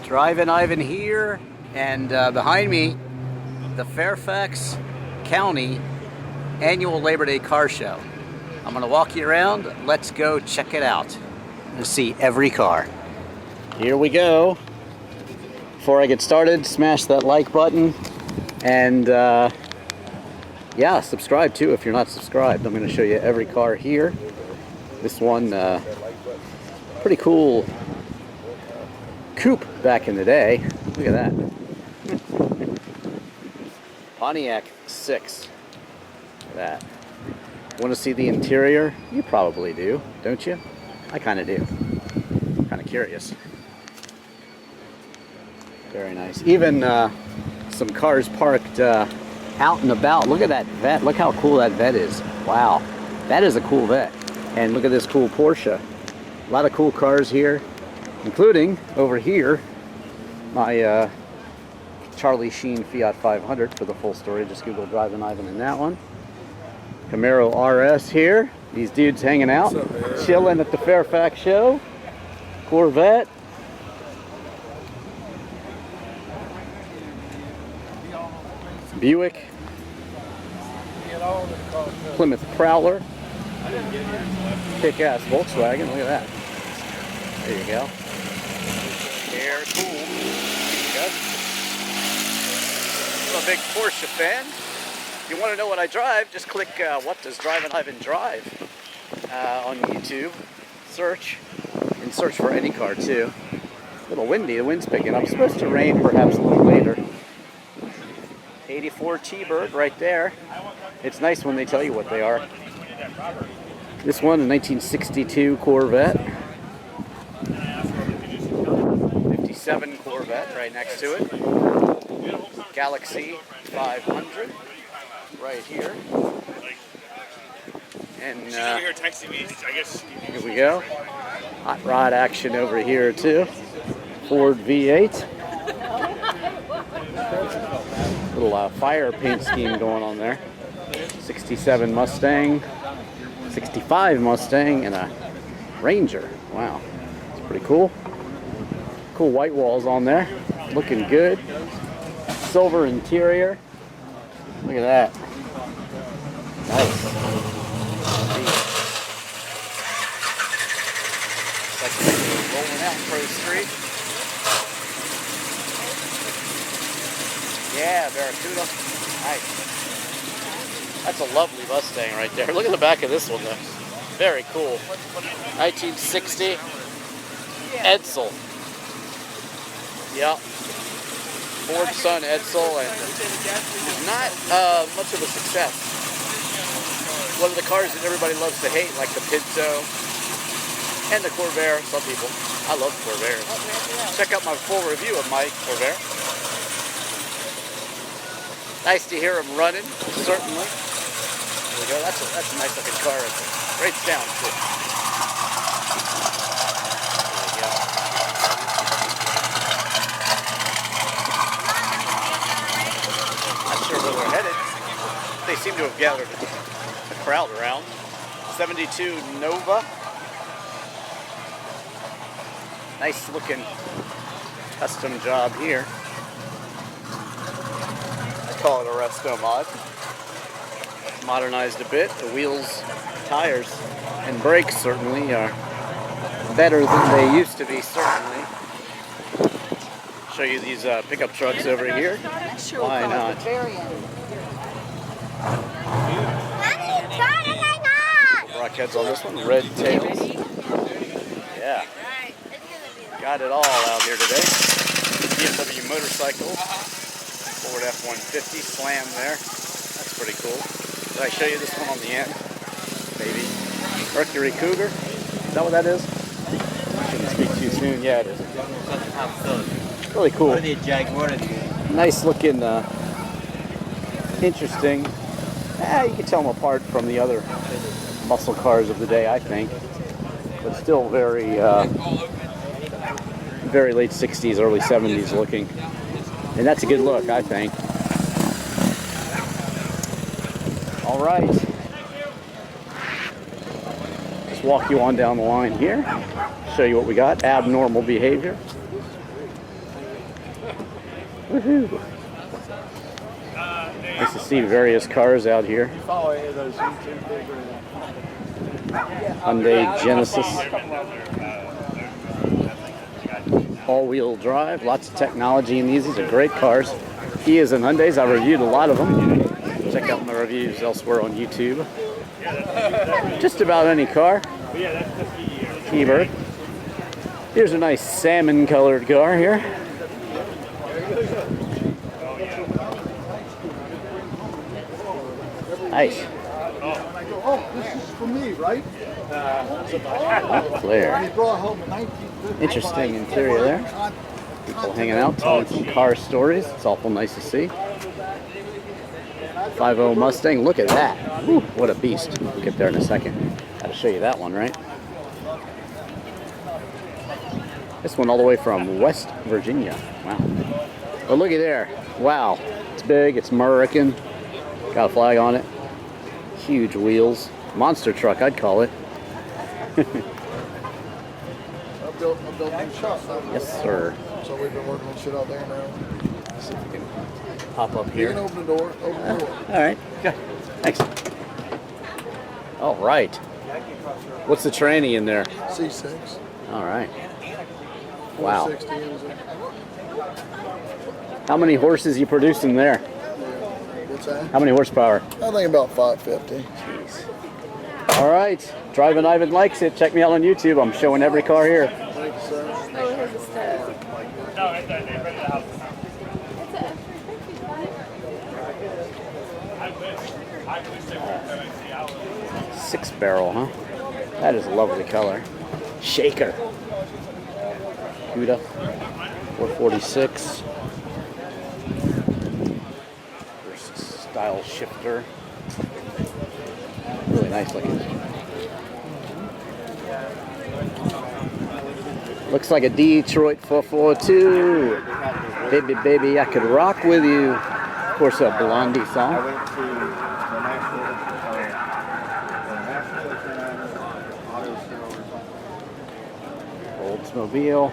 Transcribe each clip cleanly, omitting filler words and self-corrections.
Drivin Ivan here, and behind me, the Fairfax County Annual Labor Day Car Show. I'm going to walk you around. Let's go check it out and see every car. Here we go. Before I get started, smash that like button, and yeah, subscribe too if you're not subscribed. I'm going to show you every car here. This one, pretty cool Coupe back in the day. Look at that. Pontiac 6. Look at that. Want to see the interior? You probably do, don't you? I kind of do. Kind of curious. Very nice. Even some cars parked out and about. Look at that Vette. Look how cool that Vette is. Wow. That is a cool Vette. And look at this cool Porsche. A lot of cool cars here, including over here my Charlie Sheen Fiat 500 for the full story. Just Google Drivin Ivan in that one. Camaro RS here. These dudes hanging out, chilling at the Fairfax show. Corvette. Buick. Plymouth Prowler. Kick-ass Volkswagen. Look at that. There you go. They're cool. I'm a big Porsche fan. If you want to know what I drive, just click what does Drivin Ivan drive on YouTube. Search. And search for any car too. A little windy. The wind's picking up. It's supposed to rain perhaps a little later. 84 T-Bird right there. It's nice when they tell you what they are. This one, a 1962 Corvette. 57 Corvette right next to it. Galaxy 500 right here. And here we go. Hot rod action over here too. Ford V8. Little fire paint scheme going on there. 67 Mustang, 65 Mustang, and a Ranger. Wow, it's pretty cool. Cool white walls on there, looking good. Silver interior. Look at that. Nice. Like rolling out Pro Street. Yeah, Barracuda. Nice. That's a lovely Mustang right there. Look at the back of this one though. Very cool. 1960 Edsel. Yep. Ford Son Edsel, and not much of a success. One of the cars that everybody loves to hate, like the Pinto and the Corvair. Some people. I love Corvair. Check out my full review of my Corvair. Nice to hear them running, certainly. There we go. That's a nice looking car. It's a great sound too. There we go. Not sure where they're headed. They seem to have gathered a crowd around. 72 Nova. Nice looking custom job here. Call it a resto mod. Modernized a bit. The wheels, tires, and brakes certainly are better than they used to be, certainly. Show you these pickup trucks over here. Why not? Rockheads on this one. Red tails. Yeah. Got it all out here today. BMW motorcycle. Ford F-150 slam there. That's pretty cool. Did I show you this one on the end? Maybe. Mercury Cougar. Is that what that is? I shouldn't speak too soon. Yeah, it is. Really cool. Nice looking, interesting. You can tell them apart from the other muscle cars of the day, I think. But still very, very late 60s, early 70s looking. And that's a good look, I think. All right. Just walk you on down the line here. Show you what we got. Abnormal behavior. Woohoo! Nice to see various cars out here. Hyundai Genesis. All-wheel drive. Lots of technology in these. These are great cars. Kias and Hyundais. I've reviewed a lot of them. Check out my reviews elsewhere on YouTube. Just about any car. T-Bird. Here's a nice salmon-colored car here. Nice. Oh, this is for me, right? Clear. Interesting interior there. People hanging out, telling some car stories. It's awful nice to see. 5.0 Mustang. Look at that. Woo, what a beast. We'll get there in a second. Gotta show you that one, right? This one all the way from West Virginia. Wow. Oh, looky there. Wow. It's big. It's American. Got a flag on it. Huge wheels. Monster truck, I'd call it. I built new shop. Yes, sir. So we've been working on shit out there now. Let's see if we can pop up You here. can open the door. Open the door. All right. Good. Thanks. All right. What's the tranny in there? C6. All right. Wow. 460 engine. How many horses you producing there? What's that? How many horsepower? I think about 550. Jeez. All right. Drivin Ivan likes it. Check me out on YouTube. I'm showing every car here. Thank you, sir. Oh, it has a stove. Six barrel, huh? That is a lovely color. Shaker. Cuda. 446. Versus style shifter. Really nice looking. Looks like a Detroit 442. Baby, baby, I could rock with you. Of course, a Blondie song. Oldsmobile,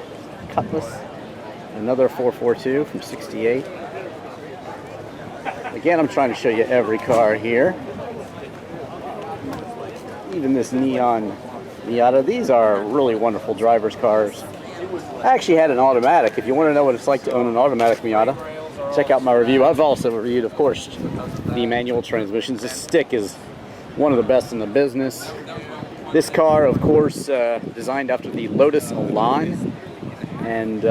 Cutlass, another 442 from 68. Again, I'm trying to show you every car here. Even this neon Miata. These are really wonderful driver's cars. I actually had an automatic. If you want to know what it's like to own an automatic Miata, check out my review. I've also reviewed, of course, the manual transmissions. This stick is one of the best in the business. This car, of course, designed after the Lotus Elan, and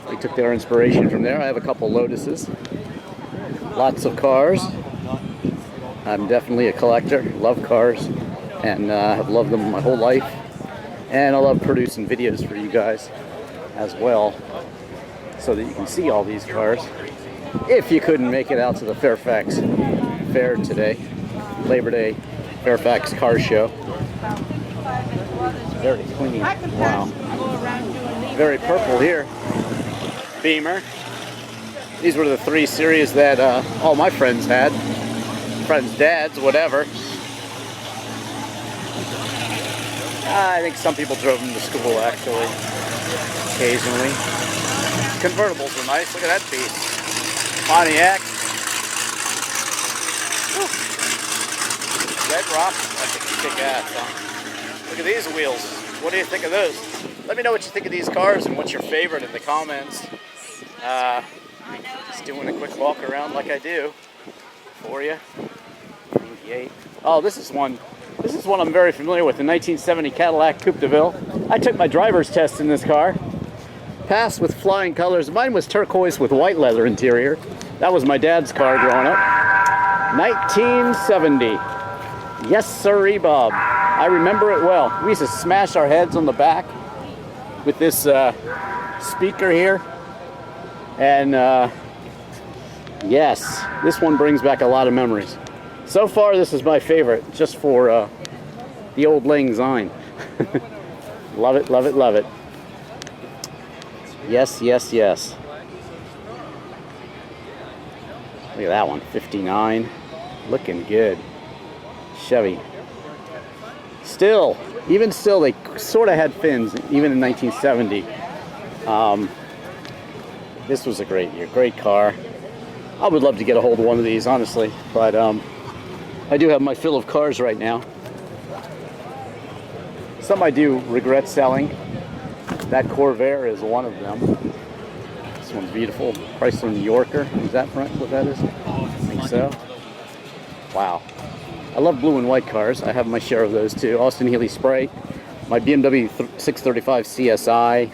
we took their inspiration from there. I have a couple Lotuses, lots of cars. I'm definitely a collector, love cars, and have loved them my whole life. And I love producing videos for you guys as well, so that you can see all these cars. If you couldn't make it out to the Fairfax Fair today, Labor Day Fairfax Car Show. Very clean. Wow. Very purple here. Beamer. These were the 3 series that all my friends had. Friends' dads, whatever. I think some people drove them to school, actually. Occasionally. Convertibles were nice. Look at that beast. Pontiac. Whew. Red Rock. I think it's kick ass, huh? Look at these wheels. What do you think of those? Let me know what you think of these cars and what's your favorite in the comments. Just doing a quick walk around like I do for you. 98. Oh, this is one I'm very familiar with, the 1970 Cadillac Coupe Deville. I took my driver's test in this car. Passed with flying colors. Mine was turquoise with white leather interior. That was my dad's car growing up. 1970. Yes, sirree, Bob. I remember it well. We used to smash our heads on the back with this speaker here. And yes, this one brings back a lot of memories. So far, this is my favorite, just for the old Lang Syne. Love it, love it, love it. Yes, yes, yes. Look at that one, 59. Looking good. Chevy. Still, even still, they sort of had fins, even in 1970. This was a great year, great car. I would love to get a hold of one of these, honestly, but I do have my fill of cars right now. Some I do regret selling. That Corvair is one of them. This one's beautiful. Chrysler New Yorker. Is that what that is? I think so. Wow. I love blue and white cars. I have my share of those too. Austin Healey Spray. My BMW 635 CSI.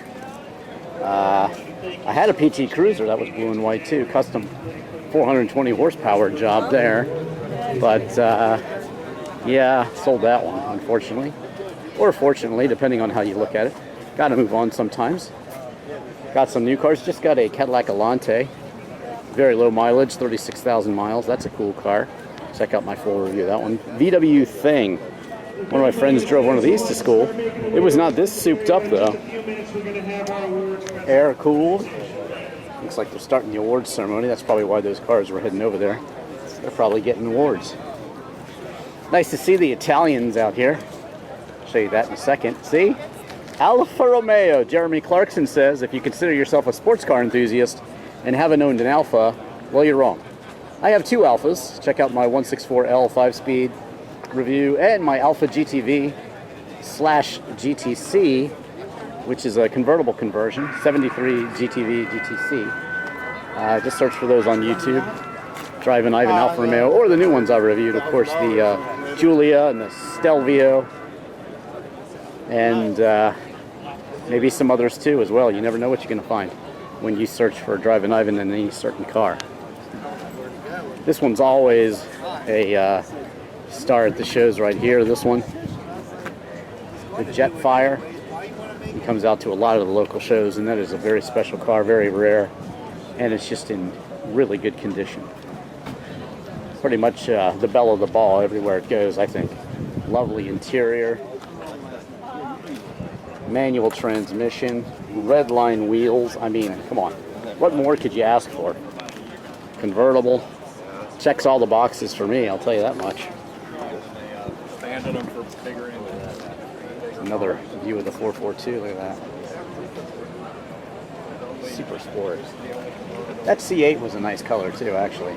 I had a PT Cruiser that was blue and white too. Custom 420 horsepower job there. But yeah, sold that one, unfortunately. Or fortunately, depending on how you look at it. Got to move on sometimes. Got some new cars. Just got a Cadillac Alante. Very low mileage, 36,000 miles. That's a cool car. Check out my full review of that one. VW Thing. One of my friends drove one of these to school. It was not this souped up though. Air cooled. Looks like they're starting the awards ceremony. That's probably why those cars were heading over there. They're probably getting awards. Nice to see the Italians out here. Show you that in a second. See? Alfa Romeo. Jeremy Clarkson says, if you consider yourself a sports car enthusiast and haven't owned an Alfa, well, you're wrong. I have two Alfas. Check out my 164L 5-speed review and my Alfa GTV/GTC, which is a convertible conversion, 73 GTV GTC. Just search for those on YouTube. Drivin Ivan Alfa Romeo, or the new ones I reviewed, of course, the Giulia and the Stelvio, and maybe some others too as well. You never know what you're going to find when you search for Drivin Ivan in any certain car. This one's always a star at the shows right here. This one, the Jetfire, it comes out to a lot of the local shows, and that is a very special car, very rare, and it's just in really good condition. Pretty much the belle of the ball everywhere it goes, I think. Lovely interior, manual transmission, red line wheels. I mean, come on, what more could you ask for? Convertible. Checks all the boxes for me, I'll tell you that much. Another view of the 442, look at that. Super sport. That C8 was a nice color too, actually.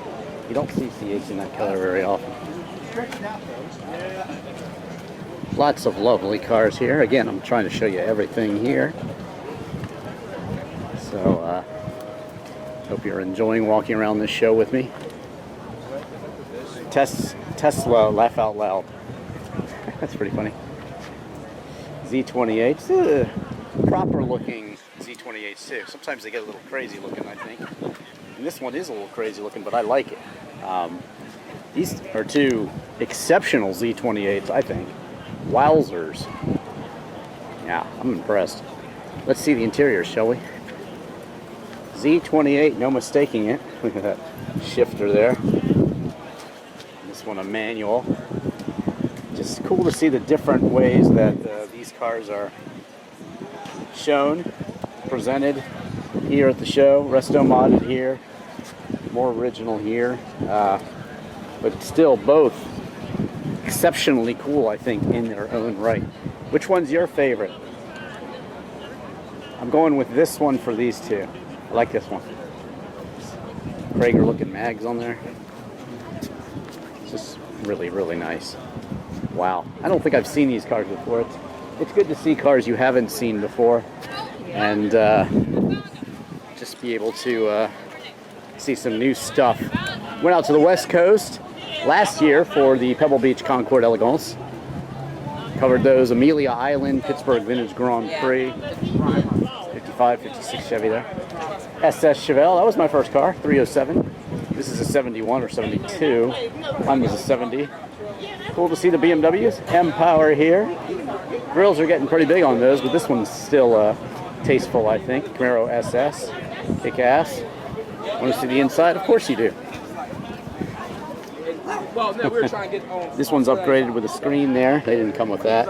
You don't see C8s in that color very often. Lots of lovely cars here. Again, I'm trying to show you everything here. So, hope you're enjoying walking around this show with me. Tesla, laugh out loud. That's pretty funny. Z28s, proper looking Z28s too. Sometimes they get a little crazy looking, I think. And this one is a little crazy looking, but I like it. These are two exceptional Z28s, I think. Wowzers. Yeah, I'm impressed. Let's see the interior, shall we? Z28, no mistaking it. Look at that shifter there. This one a manual. Just cool to see the different ways that these cars are shown, presented here at the show. Resto modded here, more original here, but still both exceptionally cool, I think, in their own right. Which one's your favorite? I'm going with this one for these two. I like this one. Krager looking mags on there. It's just really, really nice. Wow. I don't think I've seen these cars before. It's good to see cars you haven't seen before and just be able to see some new stuff. Went out to the West Coast last year for the Pebble Beach Concours Elegance. Covered those Amelia Island, Pittsburgh Vintage Grand Prix. 55, 56 Chevy there. SS Chevelle, that was my first car, 307. This is a 71 or 72. Mine was a 70. Cool to see the BMWs. M-Power here. Grills are getting pretty big on those, but this one's still tasteful, I think. Camaro SS. Kick ass. Want to see the inside? Of course you do. This one's upgraded with a screen there. They didn't come with that.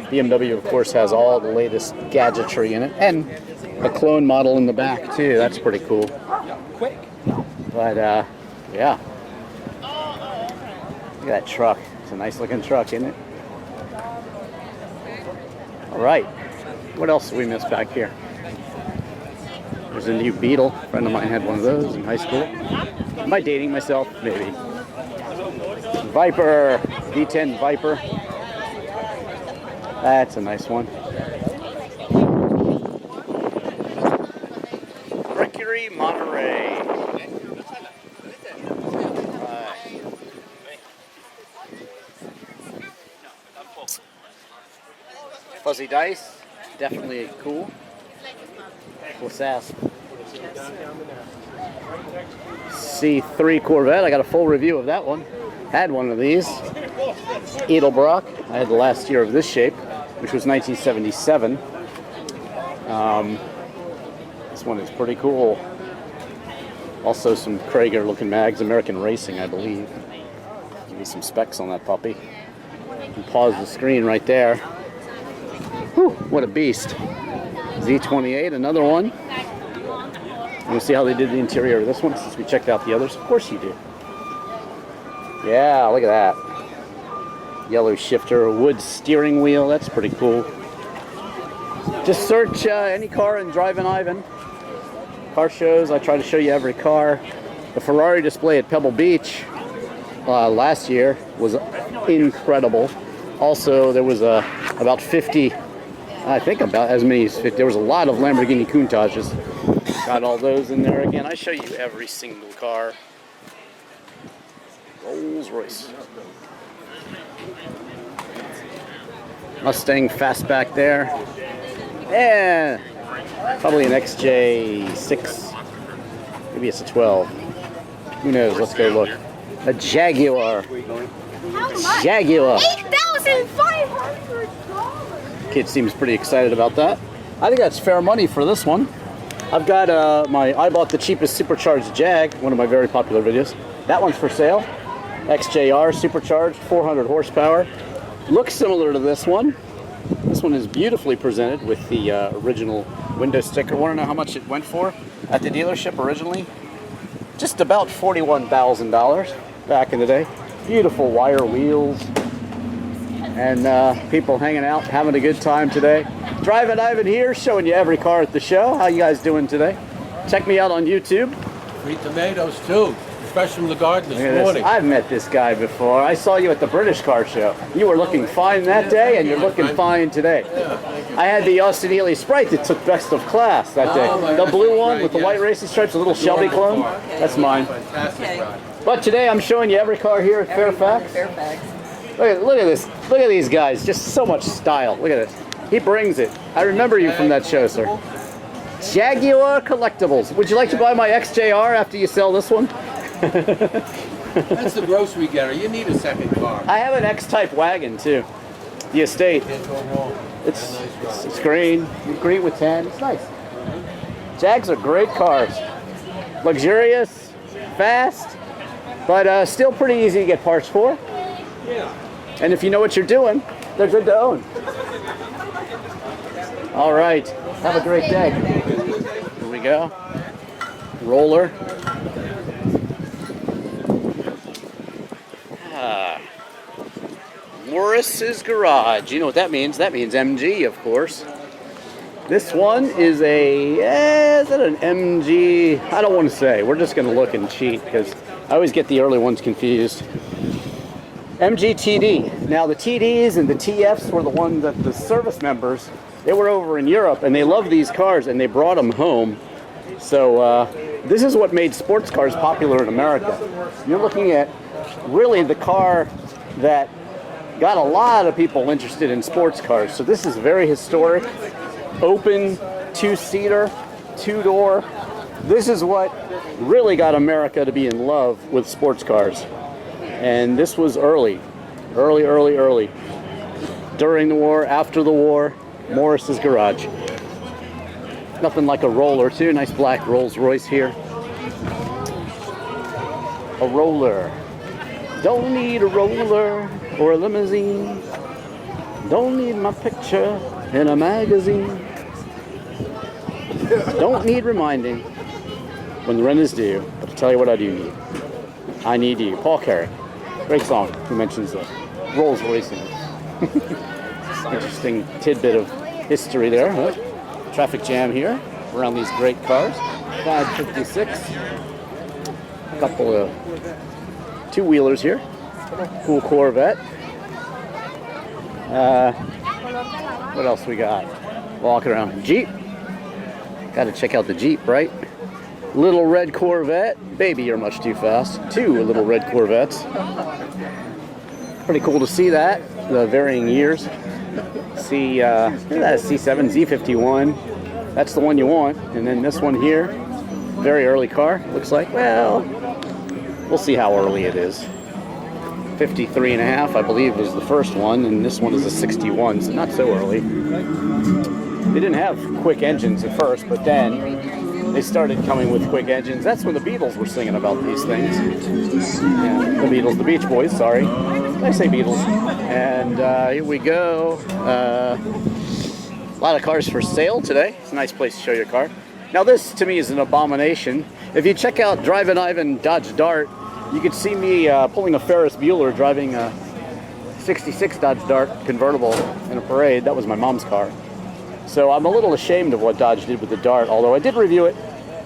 BMW, of course, has all the latest gadgetry in it. And a clone model in the back, too. That's pretty cool. But, yeah. Look at that truck. It's a nice looking truck, isn't it? All right. What else did we miss back here? There's a new Beetle. A friend of mine had one of those in high school. Am I dating myself? Maybe. Viper. V10 Viper. That's a nice one. Mercury, Monterey. Fuzzy dice. Definitely cool. Cool sass. C3 Corvette. I got a full review of that one. Had one of these. Edelbrock. I had the last year of this shape, which was 1977. This one is pretty cool. Also some Krager looking mags. American Racing, I believe. Give me some specs on that puppy. And pause the screen right there. Whew, what a beast. Z28, another one. You want to see how they did the interior of this one since we checked out the others? Of course you do. Yeah, look at that. Yellow shifter, wood steering wheel. That's pretty cool. Just search any car in Drivin Ivan. Car shows. I try to show you every car. The Ferrari display at Pebble Beach last year was incredible. Also, there was about 50, I think about as many as 50. There was a lot of Lamborghini Countaches. Got all those in there again. I show you every single car. Rolls Royce. Mustang Fastback there. And probably an XJ6. Maybe it's a 12. Who knows? Let's go look. A Jaguar. How much? Jaguar. $8,500. Kid seems pretty excited about that. I think that's fair money for this one. I've got I bought the cheapest Supercharged Jag, one of my very popular videos. That one's for sale. XJR Supercharged, 400 horsepower. Looks similar to this one. This one is beautifully presented with the original window sticker. Want to know how much it went for at the dealership originally? Just about $41,000 back in the day. Beautiful wire wheels. And people hanging out, having a good time today. Drivin Ivan here, showing you every car at the show. How you guys doing today? Check me out on YouTube. Free tomatoes too, fresh from the garden Look at this morning. I've met this guy before. I saw you at the British car show. You were looking fine that day, and you're looking fine today. I had the Austin Ely Sprite that took best of class that day. The blue one with the white racing stripes, a little Shelby clone. That's mine. Fantastic ride. But today I'm showing you every car here at Fairfax. Look at this. Look at these guys. Just so much style. Look at this. He brings it. I remember you from that show, sir. Jaguar Collectibles. Would you like to buy my XJR after you sell this one? That's the grocery getter. You need a second car. I have an X-type wagon too. The estate. Can't go wrong. It's green. Green with tan. It's nice. Jags are great cars. Luxurious, fast, but still pretty easy to get parts for. Yeah. And if you know what you're doing, they're good to own. All right. Have a great day. Here we go. Roller. Morris's Garage. You know what that means? That means MG, of course. This one is is it an MG? I don't want to say. We're just going to look and cheat because I always get the early ones confused. MG TD. Now the TDs and the TFs were the ones that the service members, they were over in Europe and they loved these cars and they brought them home. So this is what made sports cars popular in America. You're looking at really the car that got a lot of people interested in sports cars. So this is very historic, open, two-seater, two-door. This is what really got America to be in love with sports cars. And this was early. During the war, after the war, Morris's Garage. Nothing like a roller too. Nice black Rolls Royce here. A roller. Don't need a roller or a limousine. Don't need my picture in a magazine. Don't need reminding when the rent is due. But I'll tell you what I do need. I need you. Paul Carey. Great song. Who mentions the Rolls Royce in it. Interesting tidbit of history there. Huh? Traffic jam here. around these great cars. 556. A couple of two-wheelers here. Cool Corvette. What else we got? Walking around. Jeep. Got to check out the Jeep, right? Little red Corvette. Baby, you're much too fast. Two little red Corvettes. Pretty cool to see that. The varying years. See, that C7 Z51. That's the one you want. And then this one here, very early car. Looks like, well, we'll see how early it is. 53 and a half, I believe, was the first one, and this one is a 61, so not so early. They didn't have quick engines at first, but then they started coming with quick engines. That's when the Beatles were singing about these things. Yeah, the Beatles, the Beach Boys, sorry. I say Beatles. And here we go. A lot of cars for sale today. It's a nice place to show your car. Now this, to me, is an abomination. If you check out Drivin Ivan Dodge Dart, you can see me pulling a Ferris Bueller driving a 66 Dodge Dart convertible in a parade. That was my mom's car. So I'm a little ashamed of what Dodge did with the Dart, although I did review it,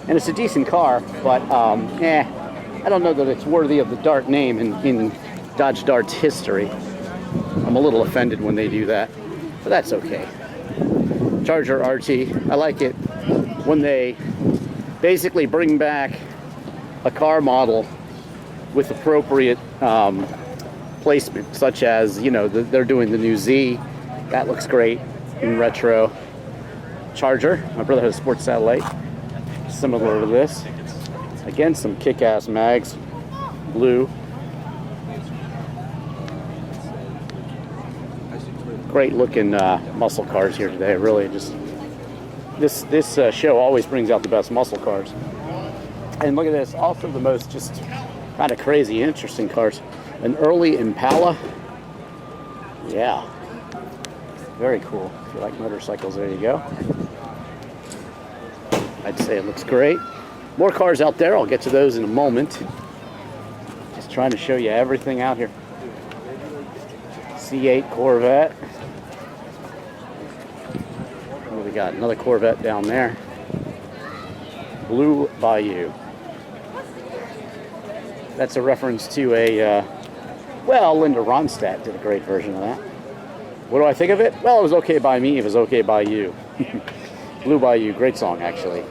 and it's a decent car, but I don't know that it's worthy of the Dart name in Dodge Dart's history. I'm a little offended when they do that, but that's okay. Charger RT, I like it when they basically bring back a car model with appropriate placement, such as, you know, they're doing the new Z. That looks great in retro. Charger, my brother has a sports satellite, similar to this. Again, some kick-ass mags, blue. Great looking muscle cars here today, really. Just this show always brings out the best muscle cars. And look at this, also the most just kind of crazy, interesting cars. An early Impala. Yeah. Very cool. If you like motorcycles, there you go. I'd say it looks great. More cars out there. I'll get to those in a moment. Just trying to show you everything out here. C8 Corvette. What do we got? Another Corvette down there. Blue Bayou. That's a reference to a, well, Linda Ronstadt did a great version of that. What do I think of it? Well, it was okay by me, it was okay by you. Blue Bayou, great song, actually.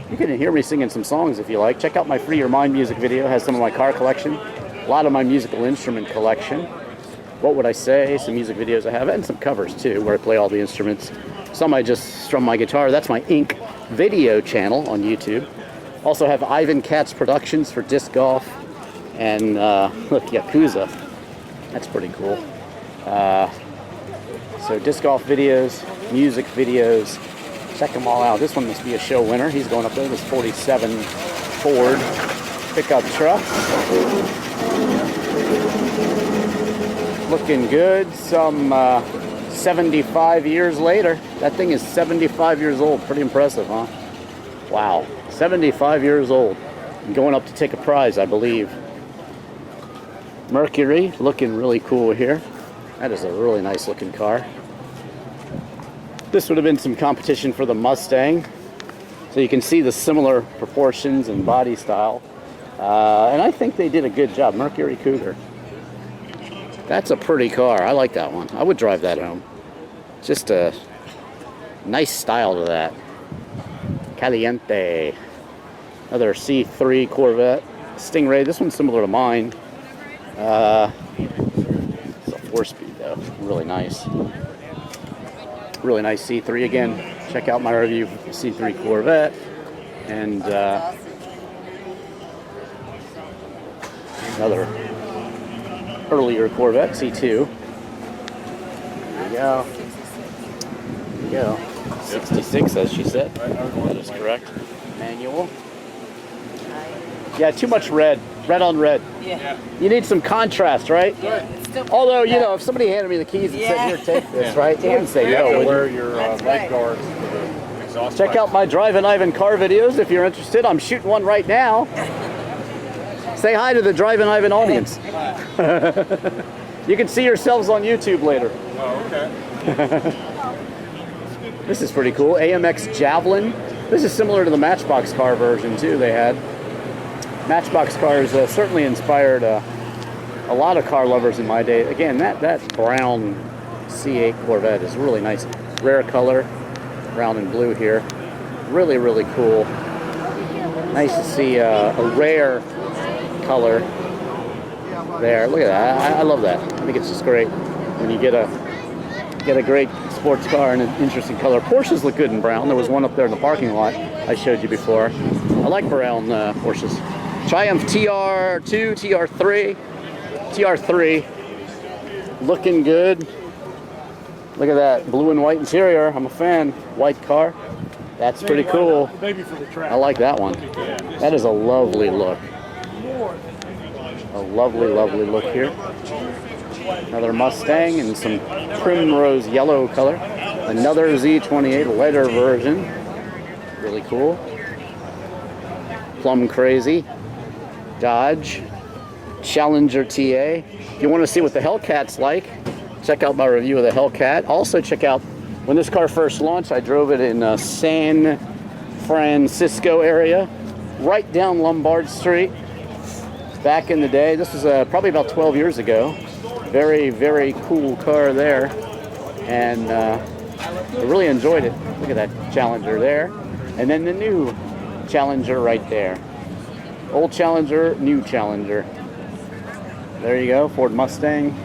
You can hear me singing some songs if you like. Check out my Free Your Mind music video. It has some of my car collection, a lot of my musical instrument collection. What would I say? Some music videos I have, and some covers too, where I play all the instruments. Some I just strum my guitar. That's my Ink video channel on YouTube. Also have Ivan Katz Productions for disc golf, and look, Yakuza. That's pretty cool. So disc golf videos, music videos, check them all out. This one must be a show winner. He's going up there. This 47 Ford pickup truck. Looking good. Some 75 years later. That thing is 75 years old. Pretty impressive, huh? Wow. 75 years old. And going up to take a prize, I believe. Mercury, looking really cool here. That is a really nice looking car. This would have been some competition for the Mustang. So you can see the similar proportions and body style. And I think they did a good job. Mercury Cougar. That's a pretty car. I like that one. I would drive that home. Just a nice style to that. Caliente. Another C3 Corvette Stingray. This one's similar to mine. It's a 4-speed though. Really nice. Really nice C3 again. Check out my review of the C3 Corvette. And another earlier Corvette C2. There you go. There you go. 66, as she said. That is correct. Manual. Yeah, too much red. Red on red. Yeah. You need some contrast, right? Yeah. Although, you know, if somebody handed me the keys and said, here, take this, right? You wouldn't say no. to would wear you? your leg guards for the exhaust Check pipe. out my Drivin Ivan car videos if you're interested. I'm shooting one right now. Say hi to the Drivin Ivan audience. You can see yourselves on YouTube later. Oh, okay. This is pretty cool. Amx Javelin. This is similar to the Matchbox car version too they had. Matchbox cars certainly inspired a lot of car lovers in my day. Again, that brown C8 Corvette is really nice. Rare color, brown and blue here. Really, really cool. Nice to see a rare color there. Look at that. I love that. I think it's just great when you get a great sports car in an interesting color. Porsches look good in brown. There was one up there in the parking lot I showed you before. I like brown Porsches. Triumph TR2, TR3, looking good. Look at that blue and white interior. I'm a fan. White car. That's pretty cool. I like that one. That is a lovely look. A lovely, lovely look here. Another Mustang in some primrose yellow color. Another Z28 lighter version. Really cool. Plum Crazy. Dodge. Challenger TA. If you want to see what the Hellcat's like, check out my review of the Hellcat. Also check out, when this car first launched, I drove it in San Francisco area, right down Lombard Street. Back in the day, this was probably about 12 years ago. Very, very cool car there, and I really enjoyed it. Look at that Challenger there, and then the new Challenger right there. Old Challenger, new Challenger. There you go, Ford Mustang.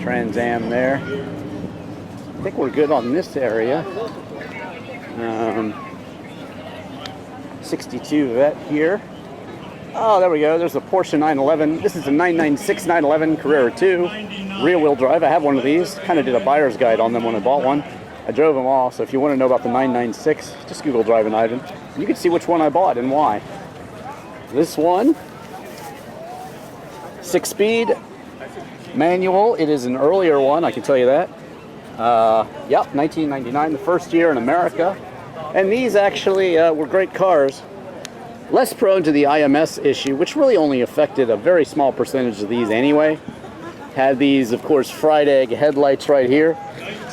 Trans Am there. I think we're good on this area. 62 Vet here. Oh, there we go. There's a Porsche 911. This is a 996 911 Carrera 2. Rear-wheel drive. I have one of these. Kind of did a buyer's guide on them when I bought one. I drove them all, so if you want to know about the 996, just Google Drivin Ivan. You can see which one I bought and why. This one, 6-speed, manual. It is an earlier one, I can tell you that. Yep, 1999, the first year in America. And these actually were great cars. Less prone to the IMS issue, which really only affected a very small percentage of these anyway. Had these, of course, fried egg headlights right here.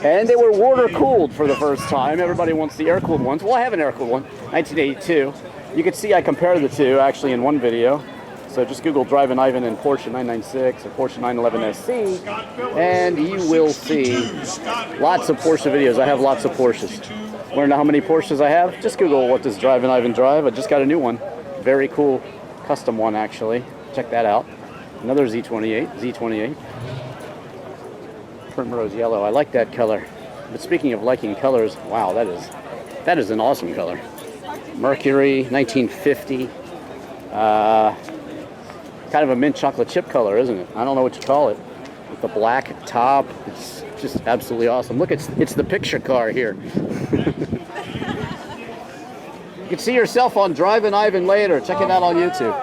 And they were water cooled for the first time. Everybody wants the air cooled ones. Well, I have an air cooled one, 1982. You can see I compared the two actually in one video. So just Google Drivin Ivan and Porsche 996 or Porsche 911 SC, and you will see lots of Porsche videos. I have lots of Porsches. Want to know how many Porsches I have? Just Google what does Drivin Ivan drive. I just got a new one. Very cool custom one actually. Check that out. Another Z28. Primrose yellow. I like that color. But speaking of liking colors, wow, that is an awesome color. Mercury, 1950. Kind of a mint chocolate chip color, isn't it? I don't know what you call it. With the black top, it's just absolutely awesome. Look, it's the picture car here. You can see yourself on Drivin Ivan later. Check it out on YouTube.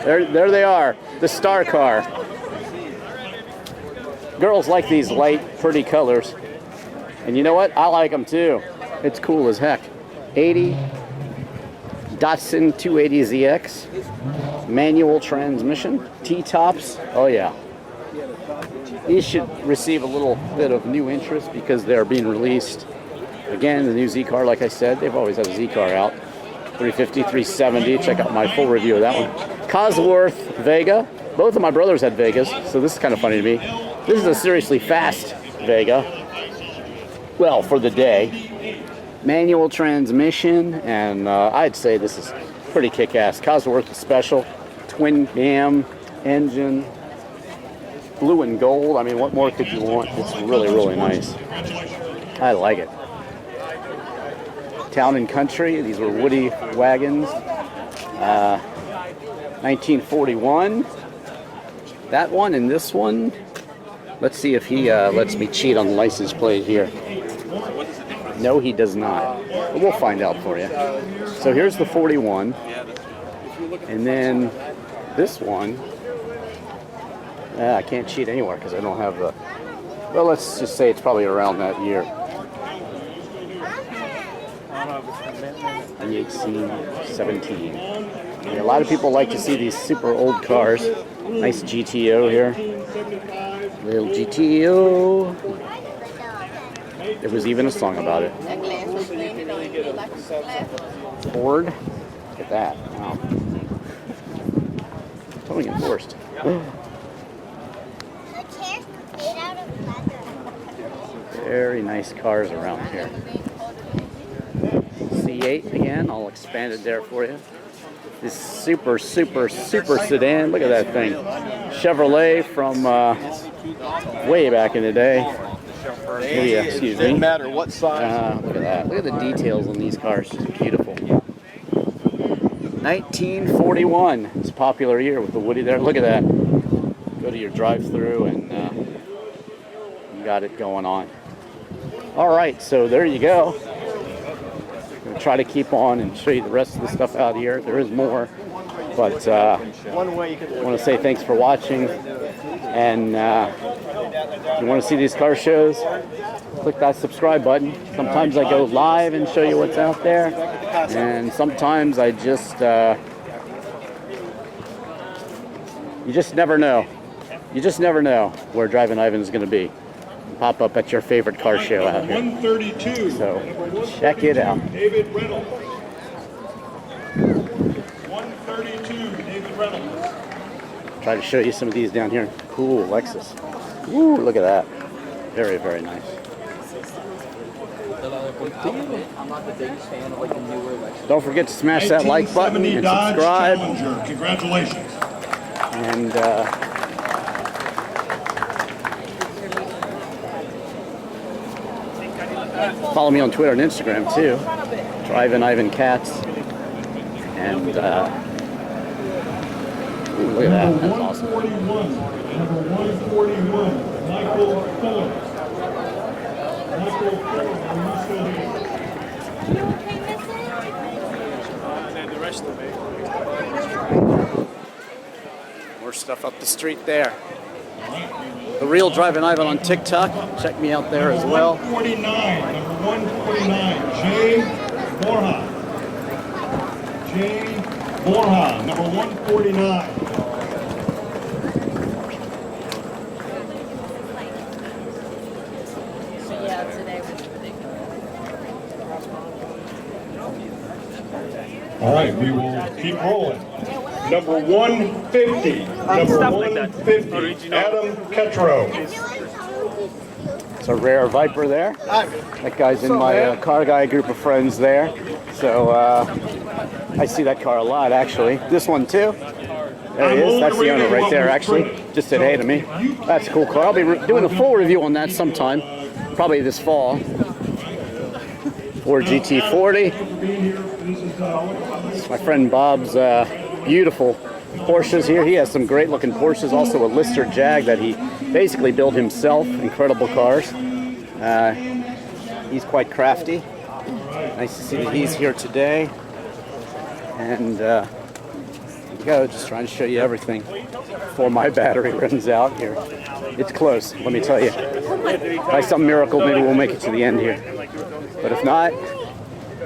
There they are, the star car. Girls like these light, pretty colors. And you know what? I like them too. It's cool as heck. 80 Datsun 280ZX. Manual transmission, T-tops. Oh yeah. These should receive a little bit of new interest because they're being released. Again, the new Z car, like I said, they've always had a Z car out. 350, 370. Check out my full review of that one. Cosworth Vega. Both of my brothers had Vegas, so this is kind of funny to me. This is a seriously fast Vega. Well, for the day. Manual transmission, and I'd say this is pretty kick-ass. Cosworth Special, twin cam engine, blue and gold. I mean, what more could you want? It's really, really nice. I like it. Town and Country. These were Woody wagons. 1941. That one and this one. Let's see if he lets me cheat on the license plate here. No, he does not. But we'll find out for you. So here's the 41. And then this one. I can't cheat anywhere because I don't have the... Well, let's just say it's probably around that year. 2018, 17. Yeah, a lot of people like to see these super old cars. Nice GTO here. Little GTO. There was even a song about it. That glass was leaning on you like a glass. Ford. Look at that. Wow. Totally enforced. Very nice cars around here. C8 again, all expanded there for you. This super sedan. Look at that thing. Chevrolet from way back in the day. Oh, yeah, excuse me. Didn't matter what size. Look at that. Look at the details on these cars. It's beautiful. 1941. It's a popular year with the Woody there. Look at that. Go to your drive-through and you got it going on. All right, so there you go. I'm going to try to keep on and show you the rest of the stuff out here. There is more, but I want to say thanks for watching. And if you want to see these car shows, click that subscribe button. Sometimes I go live and show you what's out there, and sometimes I just you just never know. You just never know where Drivin Ivan is going to be. Pop up at your favorite car show out here. 132. So check it out. David Reynolds. 132. David Reynolds. Try to show you some of these down here. Cool Lexus. Woo, look at that. Very, very nice. I'm not the biggest fan of like the newer Lexus. Don't forget to smash that like button and subscribe. Challenger. Congratulations. And follow me on Twitter and Instagram too. Drivin Ivan Cats. And ooh, look at that. That's awesome. 141. Number 141. Michael Phillips. Michael Phillips. Are you still here? More stuff up the street there. The Real Drivin Ivan on TikTok. Check me out there as well. 149. Number 149. Jay Borja. Jay Borja. Number 149. Yeah, today was ridiculous. All right, we will keep rolling. Number 150. Number 150. Adam Ketro. It's a rare Viper there. That guy's in my car guy group of friends there. So I see that car a lot actually. This one too. There he is. That's the owner right there actually. Just said hey to me. That's a cool car. I'll be doing a full review on that sometime. Probably this fall. Ford GT40. It's my friend Bob's beautiful Porsches here. He has some great looking Porsches. Also a Lister Jag that he basically built himself. Incredible cars. He's quite crafty. Nice to see that he's here today. And here we go, just trying to show you everything before my battery runs out here. It's close, let me tell you. By some miracle, maybe we'll make it to the end here. But if not,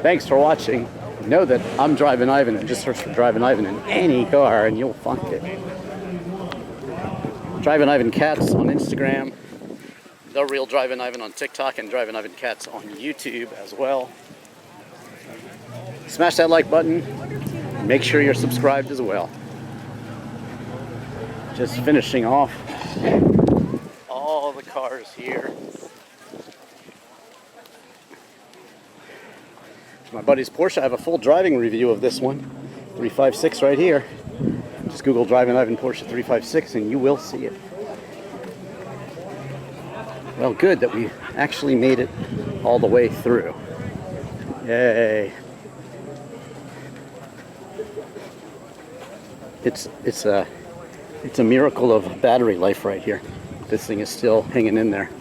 thanks for watching. Know that I'm Drivin Ivan, and just search for Drivin Ivan in any car and you'll find it. Drivin Ivan Cats on Instagram. The Real Drivin Ivan on TikTok, and Drivin Ivan Cats on YouTube as well. Smash that like button. Make sure you're subscribed as well. Just finishing off all the cars here. My buddy's Porsche. I have a full driving review of this one. 356 right here. Just Google Drivin Ivan Porsche 356 and you will see it. Well, good that we actually made it all the way through. Yay. It's a miracle of battery life right here. This thing is still hanging in there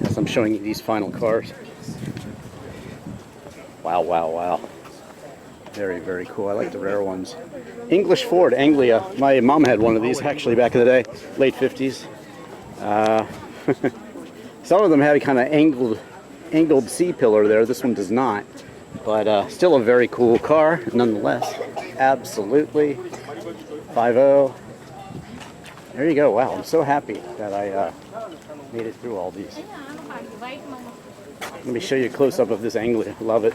as I'm showing you these final cars. Wow, wow, wow. Very, very cool. I like the rare ones. English Ford, Anglia. My mom had one of these actually back in the day, late 50s. Some of them have a kind of angled C-pillar there. This one does not. But still a very cool car, nonetheless. Absolutely. 5.0. There you go. Wow, I'm so happy that I made it through all these. Let me show you a close-up of this Anglia. Love it.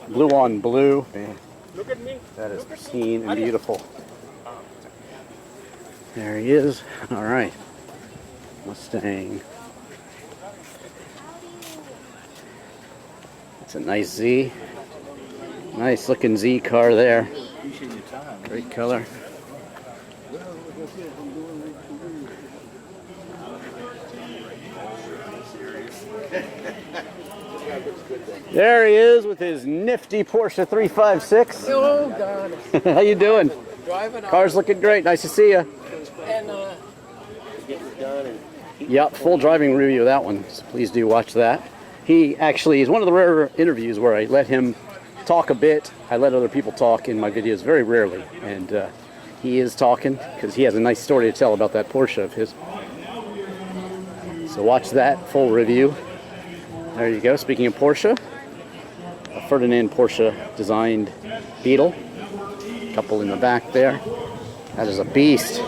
Blue on blue. Man, that is pristine and beautiful. There he is. All right. Mustang. It's a nice Z. Nice looking Z car there. Great color. There he is with his nifty Porsche 356. Oh, God. How you doing? Driving Car's looking great. Nice to see you. and Yep, full driving review of that one. So please do watch that. He actually is one of the rare interviews where I let him talk a bit. I let other people talk in my videos very rarely. And he is talking because he has a nice story to tell about that Porsche of his. So watch that full review. There you go. Speaking of Porsche, a Ferdinand Porsche designed Beetle. Couple in the back there. That is a beast.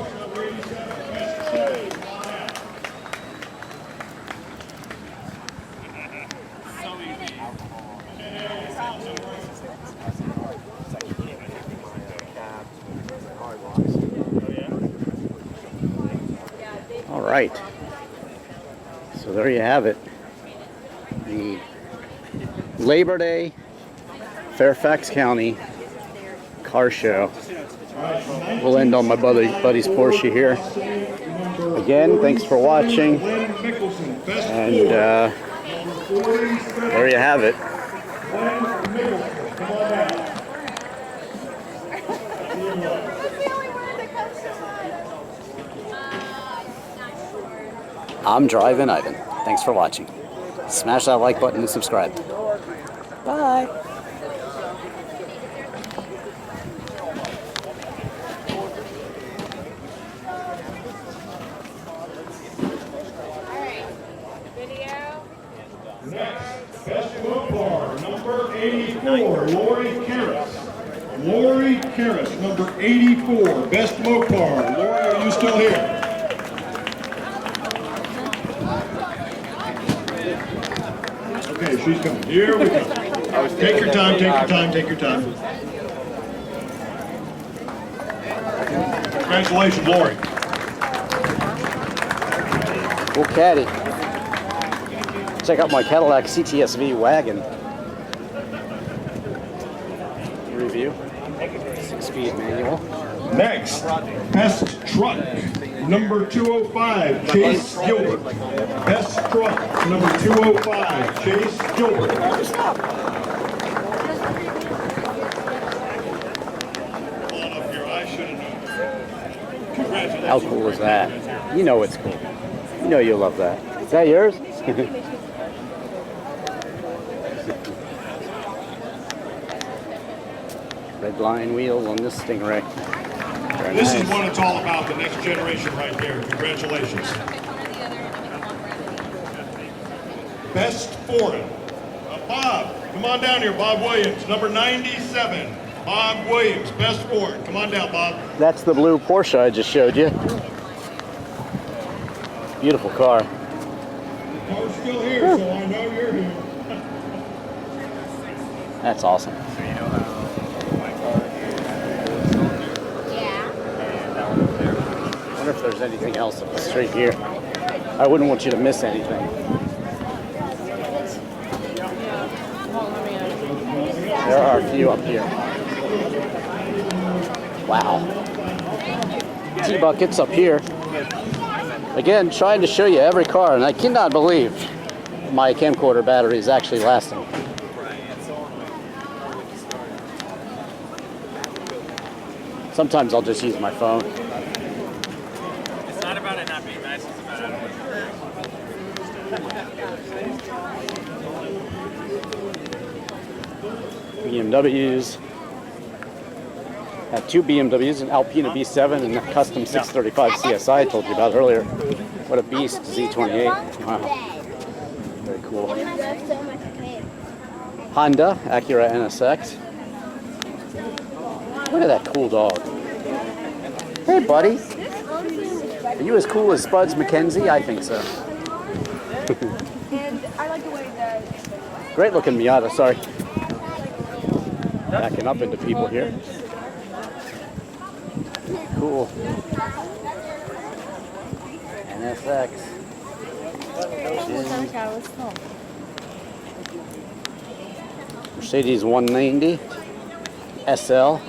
All right. So there you have it. The Labor Day Fairfax County car show. We'll end on my buddy's Porsche here. Again, thanks for watching. And there you have it. I'm Drivin Ivan. Thanks for watching. Smash that like button and subscribe. Bye. Next, best Mopar, number 84, Lori Karras. Lori Karras, number 84, best Mopar. Lori, are you still here? Okay, she's coming. Here we go. Take your time, take your time, take your time. Congratulations, Lori. Cool caddy. Check out my Cadillac CTS-V Wagon review. 6-speed manual. Next, best truck, number 205, Chase Gilbert. Best truck, number 205, Chase Gilbert. How cool is that? You know it's cool. You know you'll love that. Is that yours? Red line wheels on this Stingray. Very This nice. is what it's all about, the next generation right there. Congratulations. Best foreign. Bob, come on down here. Bob Williams, number 97. Bob Williams, best foreign. Come on down, Bob. That's the blue Porsche I just showed you. Beautiful car. The car's still here, so I know you're here. That's awesome. I wonder if there's anything else up the street here. I wouldn't want you to miss anything. There are a few up here. Wow. T-buckets up here. Again, trying to show you every car, and I cannot believe my camcorder battery is actually lasting. Sometimes I'll just use my phone. It's not about it not being nice, it's about it. BMWs. Have two BMWs, an Alpina B7 and a custom 635 CSI I told you about earlier. What a beast, Z28. Wow. Very cool. Honda, Acura NSX. Look at that cool dog. Hey, buddy. Are you as cool as Spuds McKenzie? I think so. And I like Great looking Miata, sorry. Backing up into people here. Cool. NSX. Mercedes 190 SL.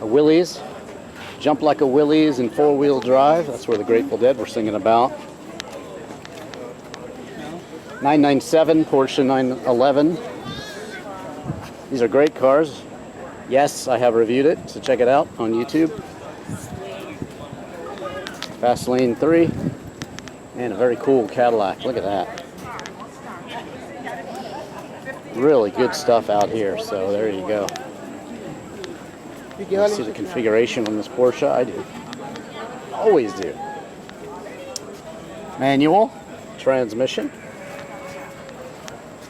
A Willys. Jump like a Willys in four-wheel drive. That's where the Grateful Dead were singing about. 997 Porsche 911. These are great cars. Yes, I have reviewed it, so check it out on YouTube. Fast Lane 3. And a very cool Cadillac. Look at that. Really good stuff out here, so there you go. You see the configuration on this Porsche? I do. Always do. Manual, transmission.